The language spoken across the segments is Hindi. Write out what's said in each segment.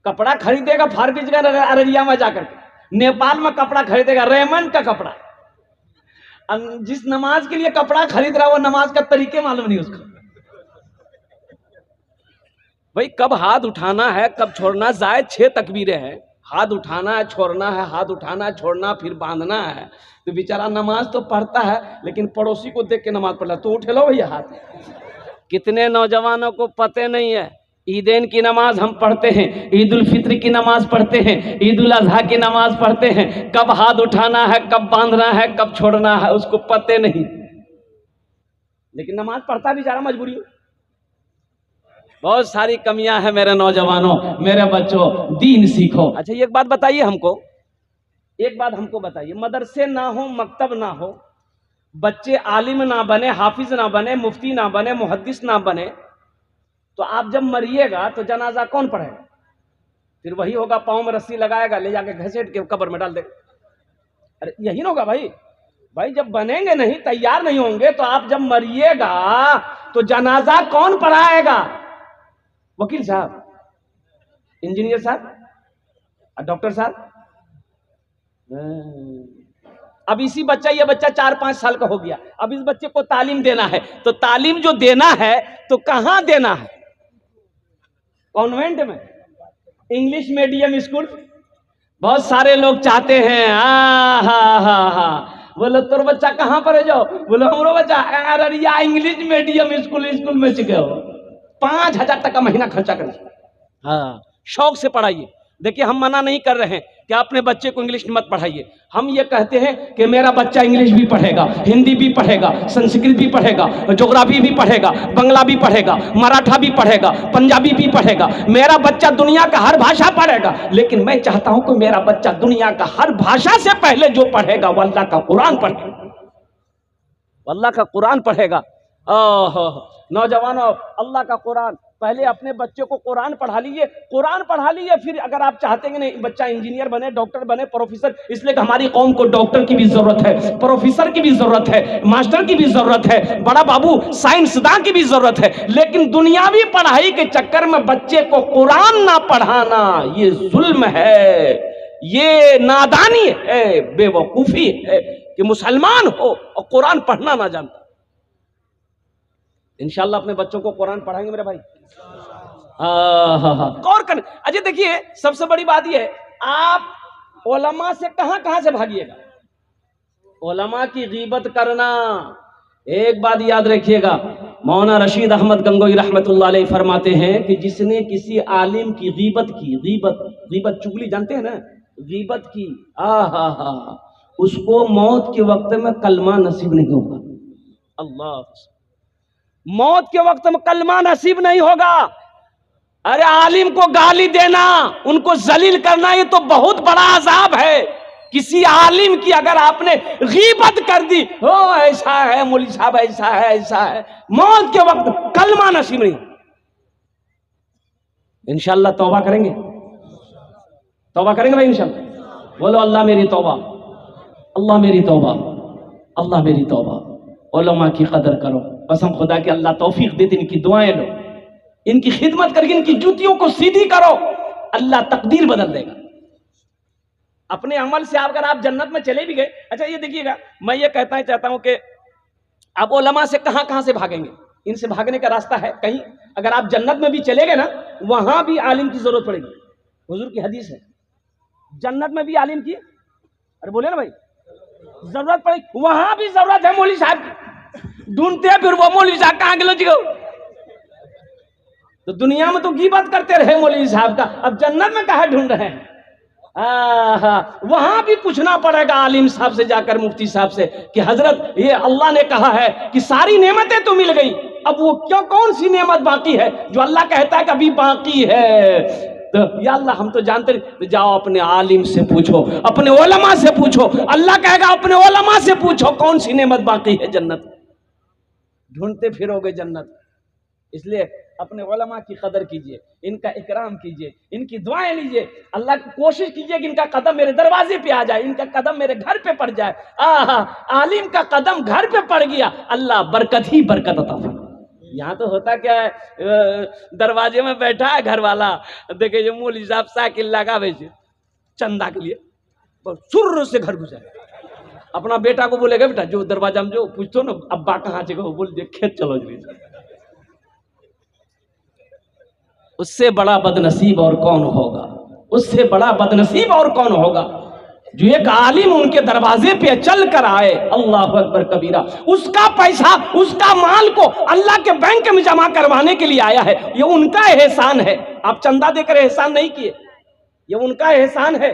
कपड़ा खरीदेगा फारबिसगंज अररिया में जाकर के, नेपाल में कपड़ा खरीदेगा रेमंड का कपड़ा। जिस नमाज के लिए कपड़ा खरीद रहा है वो नमाज का तरीके मालूम नहीं उसको। भाई कब हाथ उठाना है कब छोड़ना, जायद 6 तकबीरें हैं, हाथ उठाना है छोड़ना है, हाथ उठाना है छोड़ना, फिर बांधना है। तो बेचारा नमाज तो पढ़ता है लेकिन पड़ोसी को देख के नमाज पढ़ता, तो उठे लो भैया हाथ। कितने नौजवानों को पता नहीं है, ईदैन की नमाज हम पढ़ते हैं, ईद उल फित्र की नमाज पढ़ते हैं, ईद उल अजहा की नमाज पढ़ते हैं, कब हाथ उठाना है कब बांधना है कब छोड़ना है उसको पते नहीं, लेकिन नमाज पढ़ता बेचारा मजबूरी। बहुत सारी कमियां हैं मेरे नौजवानों, मेरे बच्चों, दीन सीखो। अच्छा एक बात बताइए हमको, एक बात हमको बताइए, मदरसे ना हो मकतब ना हो, बच्चे आलिम ना बने, हाफिज ना बने, मुफ्ती ना बने, मुहद्दिस ना बने, तो आप जब मरिएगा तो जनाजा कौन पढ़ेगा? फिर वही होगा पाँव में रस्सी लगाएगा, ले जाके घसीट के कब्र में डाल देगा। अरे यही ना होगा भाई। भाई जब बनेंगे नहीं, तैयार नहीं होंगे, तो आप जब मरिएगा तो जनाजा कौन पढ़ाएगा? वकील साहब, इंजीनियर साहब, डॉक्टर साहब। अब इसी बच्चा, ये बच्चा 4-5 साल का हो गया, अब इस बच्चे को तालीम देना है, तो तालीम जो देना है तो कहां देना है? कॉन्वेंट में, इंग्लिश मीडियम स्कूल। बहुत सारे लोग चाहते हैं बोलो तोर बच्चा कहां पर है, जाओ बोलो हमारो बच्चा अररिया इंग्लिश मीडियम स्कूल में सीखे हो, 5,000 टका महीना खर्चा करें। हाँ, शौक से पढ़ाइए। देखिए हम मना नहीं कर रहे हैं कि अपने बच्चे को इंग्लिश मत पढ़ाइए, हम ये कहते हैं कि मेरा बच्चा इंग्लिश भी पढ़ेगा, हिंदी भी पढ़ेगा, संस्कृत भी पढ़ेगा, ज्योग्राफी भी पढ़ेगा, बंगला भी पढ़ेगा, मराठा भी पढ़ेगा, पंजाबी भी पढ़ेगा, मेरा बच्चा दुनिया का हर भाषा पढ़ेगा। लेकिन मैं चाहता हूं कि मेरा बच्चा दुनिया का हर भाषा से पहले जो पढ़ेगा वो अल्लाह का कुरान पढ़ेगा, अल्लाह का कुरान पढ़ेगा। नौजवानों, अल्लाह का कुरान, पहले अपने बच्चे को कुरान पढ़ा लीजिए, कुरान पढ़ा लीजिए, फिर अगर आप चाहते हैं नहीं बच्चा इंजीनियर बने, डॉक्टर बने, प्रोफेसर, इसलिए कि हमारी कौम को डॉक्टर की भी जरूरत है, प्रोफेसर की भी जरूरत है, मास्टर की भी जरूरत है, बड़ा बाबू साइंसदान की भी जरूरत है, लेकिन दुनियावी पढ़ाई के चक्कर में बच्चे को कुरान ना पढ़ाना ये जुल्म है, ये नादानी है, बेवकूफी है कि मुसलमान हो और कुरान पढ़ना ना जानता। इंशाल्लाह अपने बच्चों को कुरान पढ़ाएंगे मेरे भाई। गौर करें। अजय देखिए सबसे बड़ी बात यह है, आप उलमा से कहां से भागिएगा? उलमा की गीबत करना। एक बात याद रखिएगा, मौलाना रशीद अहमद गंगोई रहमतुल्लाह अलैह फरमाते हैं कि जिसने किसी आलिम की गीबत की, गीबत चुगली जानते हैं ना, गीबत की, उसको मौत के वक्त में कलमा नसीब नहीं होगा। अल्लाह, मौत के वक्त में कलमा नसीब नहीं होगा। अरे आलिम को गाली देना, उनको जलील करना, ये तो बहुत बड़ा अजाब है। किसी आलिम की अगर आपने गीबत कर दी, हो ऐसा है मौलवी साहब, ऐसा है ऐसा है, मौत के वक्त कलमा नसीब नहीं। इंशाल्लाह तौबा करेंगे, तौबा करेंगे भाई इंशाल्लाह। बोलो अल्लाह मेरी तौबा, अल्लाह मेरी तौबा, अल्लाह मेरी तौबा। उलमा की कदर करो, कसम खुदा की अल्लाह तौफीक देते, इनकी दुआएं लो, इनकी खिदमत करके इनकी जूतियों को सीधी करो, अल्लाह तकदीर बदल देगा। अपने अमल से अगर आप जन्नत में चले भी गए। अच्छा ये देखिएगा, मैं ये चाहता हूं कि आप उलमा से कहां से भागेंगे? इनसे भागने का रास्ता है कहीं, अगर आप जन्नत में भी चले गए ना, वहां भी आलिम की जरूरत पड़ेगी। हुजूर की हदीस है, जन्नत में भी आलिम की, अरे बोले ना भाई, जरूरत पड़ेगी। वहां भी जरूरत है मौलवी साहब की, ढूंढते हैं फिर वो मौलवी साहब कहां गए जी। तो दुनिया में तो गीबत करते रहे मौलवी साहब का, अब जन्नत में कहां ढूंढ रहे हैं? वहां भी पूछना पड़ेगा आलिम साहब से जाकर, मुफ्ती साहब से, कि हजरत ये अल्लाह ने कहा है कि सारी नेमतें तो मिल गई, अब वो क्यों, कौन सी नेमत बाकी है जो अल्लाह कहता है कि अभी बाकी है? तो या अल्लाह हम तो जानते नहीं, तो जाओ अपने आलिम से पूछो, अपने उलमा से पूछो। अल्लाह कहेगा अपने उलमा से पूछो कौन सी नेमत बाकी है जन्नत। ढूंढते फिरोगे जन्नत। इसलिए अपने उलमा की कदर कीजिए, इनका इकराम कीजिए, इनकी दुआएं लीजिए, अल्लाह की कोशिश कीजिए कि इनका कदम मेरे दरवाजे पे आ जाए, इनका कदम मेरे घर पे पड़ जाए। आलिम का कदम घर पे पड़ गया, अल्लाह बरकत ही बरकत अता फरमाए। यहाँ तो होता क्या है, दरवाजे में बैठा है घर वाला, देखे जो मौलवी साहब साइकिल लगा भेजे चंदा के लिए, सुर से घर घुसा, अपना बेटा को बोलेगा बेटा जो दरवाजा में जो पूछतो ना अब्बा कहाँ से, बोल दे खेत चलो जी। उससे बड़ा बदनसीब और कौन होगा, उससे बड़ा बदनसीब और कौन होगा जो एक आलिम उनके दरवाजे पे चल कर आए, अल्लाह अकबर कबीरा, उसका पैसा उसका माल को अल्लाह के बैंक में जमा करवाने के लिए आया है। ये उनका एहसान है, आप चंदा देकर एहसान नहीं किए, ये उनका एहसान है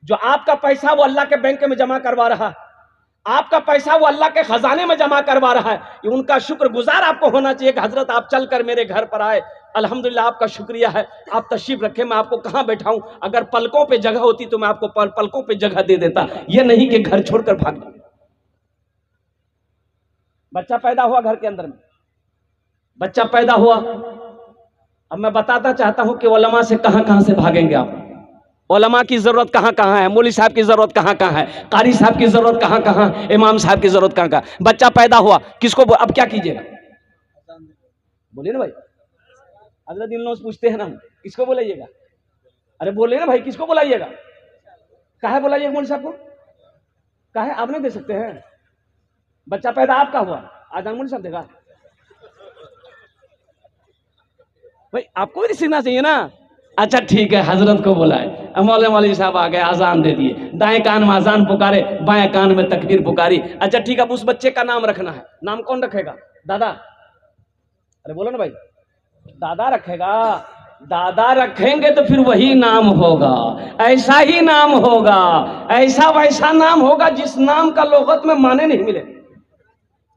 जो आपका पैसा वो अल्लाह के बैंक में जमा करवा रहा है, आपका पैसा वो अल्लाह के खजाने में जमा करवा रहा है। ये उनका शुक्रगुजार आपको होना चाहिए कि हजरत आप चलकर मेरे घर पर आए, अल्हम्दुलिल्लाह आपका शुक्रिया है, आप तशरीफ रखें, मैं आपको कहाँ बैठाऊं, अगर पलकों पे जगह होती तो मैं आपको पलकों पे जगह दे देता, ये नहीं कि घर छोड़कर भाग जाऊं। बच्चा पैदा हुआ घर के अंदर में, बच्चा पैदा हुआ, अब मैं बताता चाहता हूं कि उलमा से कहां से भागेंगे आप, उलमा की जरूरत कहां कहां है, मौलवी साहब की जरूरत कहां कहां है, कारी साहब की जरूरत कहां कहां, इमाम साहब की जरूरत कहां कहां। बच्चा पैदा हुआ, किसको अब क्या कीजिएगा, बोलिए ना भाई, हजरत इन लोग पूछते हैं ना, किसको बुलाइएगा, अरे बोलिए ना भाई, किसको बुलाइएगा, काहे बुलाइएगा मौलवी साहब को, काहे आप नहीं दे सकते हैं, बच्चा पैदा आपका हुआ, आजान मौलवी साहब देगा भाई, आपको भी सीखना चाहिए ना। अच्छा ठीक है, हजरत को बुलाए, मौलवी साहब आ गए, आजान दे दिए, दाएं कान में आजान पुकारे, बाएं कान में तकबीर पुकारी। अच्छा ठीक है, अब उस बच्चे का नाम रखना है, नाम कौन रखेगा, दादा, अरे बोलो ना भाई, दादा रखेगा, दादा रखेंगे तो फिर वही नाम होगा, ऐसा ही नाम होगा, ऐसा वैसा नाम होगा जिस नाम का लोगत में माने नहीं मिले,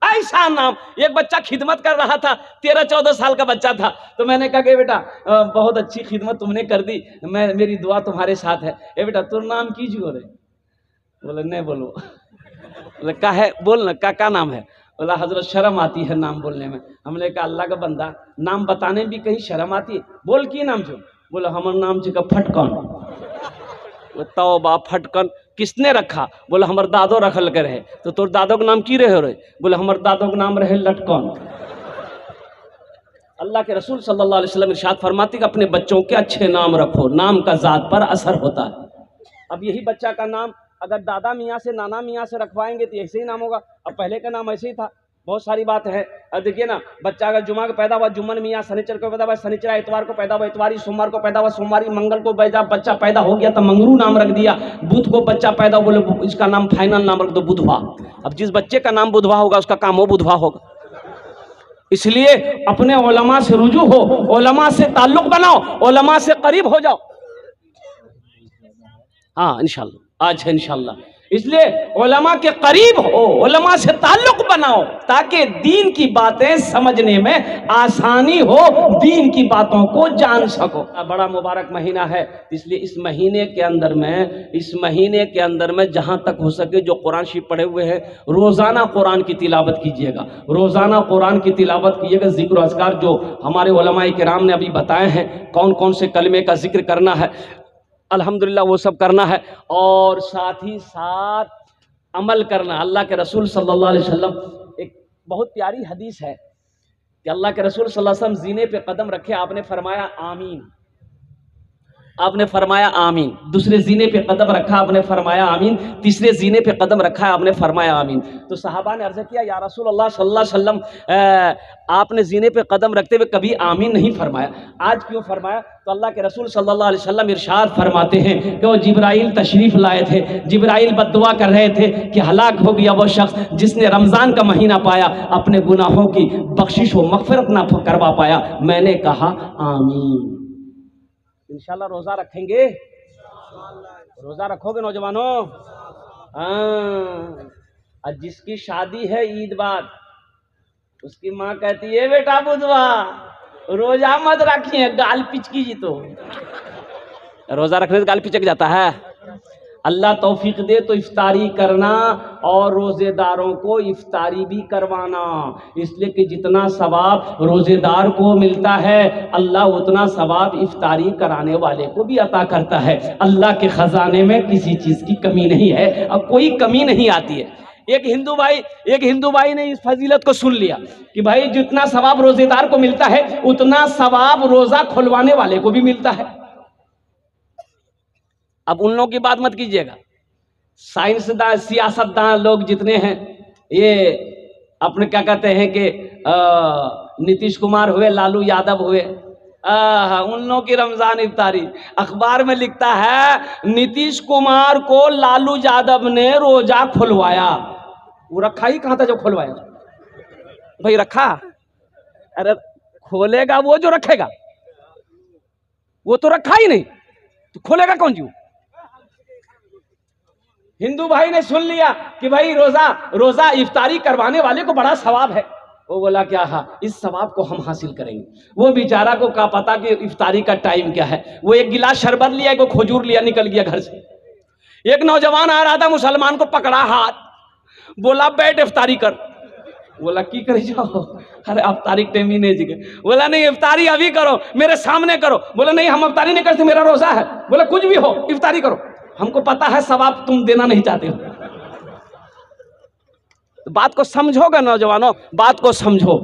ऐसा नाम। एक बच्चा खिदमत कर रहा था, 13-14 साल का बच्चा था, तो मैंने कहा कि बेटा बहुत अच्छी खिदमत तुमने कर दी, मैं मेरी दुआ तुम्हारे साथ है, ए बेटा तुम नाम कीजिए रे, बोले नहीं बोलो, बोले का है, बोल ना का नाम है, बोला हजरत शर्म आती है नाम बोलने में। हमने कहा अल्लाह का बंदा नाम बताने में भी कहीं शर्म आती है, बोल की नाम छो, बोला हमारा नाम छो फटकन, तौबा फटकन किसने रखा, बोला हमार दादो रखल के रहे, तो तोर दादो के नाम की रहे हो रे, बोले हमार दादो के नाम रहे लटकन। अल्लाह के रसूल सल्लल्लाहु अलैहि वसल्लम इरशाद फरमाते कि अपने बच्चों के अच्छे नाम रखो, नाम का जात पर असर होता है। अब यही बच्चा का नाम अगर दादा मियाँ से नाना मियाँ से रखवाएंगे तो ऐसे ही नाम होगा, अब पहले का नाम ऐसे ही था, बहुत सारी बात है। अब देखिए ना, बच्चा अगर जुमा को पैदा हुआ जुम्मन मियाँ, शनिचर को पैदा हुआ शनिचर, इतवार को पैदा हुआ इतवारी, सोमवार को पैदा हुआ सोमवारी, मंगल को बच्चा पैदा हो गया तो मंगरू नाम रख दिया, बुध को बच्चा पैदा बोले इसका नाम फाइनल नाम रख दो बुधवा। अब जिस बच्चे का नाम बुधवा होगा उसका काम वो बुधवा होगा। इसलिए अपने उलमा से रुजू हो, उलमा से ताल्लुक बनाओ, उलमा से करीब हो जाओ। हाँ इंशाल्लाह, आज है इंशाल्लाह। इसलिए उलमा के करीब हो, उलमा से ताल्लुक बनाओ ताकि दीन की बातें समझने में आसानी हो, दीन की बातों को जान सको। बड़ा मुबारक महीना है, इसलिए इस महीने के अंदर में जहाँ तक हो सके जो कुरान शरीफ पढ़े हुए हैं रोज़ाना कुरान की तिलावत कीजिएगा, रोज़ाना कुरान की तिलावत कीजिएगा। जिक्र अज़कार जो हमारे उलमाए किराम ने अभी बताए हैं, कौन कौन से कलमे का जिक्र करना है, अल्हम्दुलिल्लाह वो सब करना है, और साथ ही साथ अमल करना। अल्लाह के रसूल सल्लल्लाहु अलैहि वसल्लम, एक बहुत प्यारी हदीस है कि अल्लाह के रसूल सल्लल्लाहु अलैहि वसल्लम जीने पे कदम रखे, आपने फरमाया आमीन, आपने फरमाया आमीन। दूसरे जीने पे कदम रखा, आपने फरमाया आमीन। तीसरे जीने पे कदम रखा, आपने फरमाया आमीन। तो सहाबा ने अर्ज़ किया या रसूल अल्लाह सल्लल्लाहु अलैहि वसल्लम आपने जीने पे कदम रखते हुए कभी आमीन नहीं फरमाया, आज क्यों फरमाया? तो अल्लाह के रसूल सल्लल्लाहु अलैहि वसल्लम इरशाद फरमाते हैं कि वो जिब्राइल तशरीफ लाए थे, जिब्राइल बद्दुआ कर रहे थे कि हलाक हो गया वो शख्स जिसने रमज़ान का महीना पाया, अपने गुनाहों की बख्शिश व मग़फ़िरत ना करवा पाया। मैंने कहा आमीन। इंशाल्लाह रोज़ा रखेंगे, रोज़ा रखोगे नौजवानों? हाँ, और जिसकी शादी है ईद बाद, उसकी माँ कहती है बेटा बुधवा रोजा मत रखिए, गाल पिचकी जी, तो रोज़ा रखने से गाल पिचक जाता है। अल्लाह तौफीक दे तो इफ्तारी करना और रोज़ेदारों को इफ्तारी भी करवाना, इसलिए कि जितना सवाब रोज़ेदार को मिलता है अल्लाह उतना सवाब इफ्तारी कराने वाले को भी अता करता है। अल्लाह के ख़जाने में किसी चीज़ की कमी नहीं है, अब कोई कमी नहीं आती है। एक हिंदू भाई ने इस फजीलत को सुन लिया कि भाई जितना सवाब रोजेदार को मिलता है उतना सवाब रोजा खुलवाने वाले को भी मिलता है। अब उन लोगों की बात मत कीजिएगा, साइंसदान सियासतदान लोग जितने हैं, ये अपने क्या कहते हैं कि नीतीश कुमार हुए, लालू यादव हुए, उन लोगों की रमजान इफ्तारी अखबार में लिखता है नीतीश कुमार को लालू यादव ने रोजा खुलवाया। वो रखा ही कहां था जो खुलवाया? भाई रखा, अरे खोलेगा वो जो रखेगा, वो तो रखा ही नहीं तो खोलेगा कौन जी? हिंदू भाई ने सुन लिया कि भाई रोजा इफ्तारी करवाने वाले को बड़ा सवाब है। वो बोला क्या, हाँ इस सवाब को हम हासिल करेंगे। वो बेचारा को क्या पता कि इफ्तारी का टाइम क्या है। वो एक गिलास शरबत लिया, एक खजूर लिया, निकल गया घर से। एक नौजवान आ रहा था, मुसलमान को पकड़ा हाथ, बोला बैठ इफ्तारी कर। बोला की करे जाओ, अरे इफ्तारी टाइम ही नहीं जी। बोला नहीं इफ्तारी अभी करो, मेरे सामने करो। बोला नहीं हम इफ्तारी नहीं करते, मेरा रोजा है। बोला कुछ भी हो इफ्तारी करो, हमको पता है सवाब तुम देना नहीं चाहते हो। बात को समझोगा नौजवानों, बात को समझो।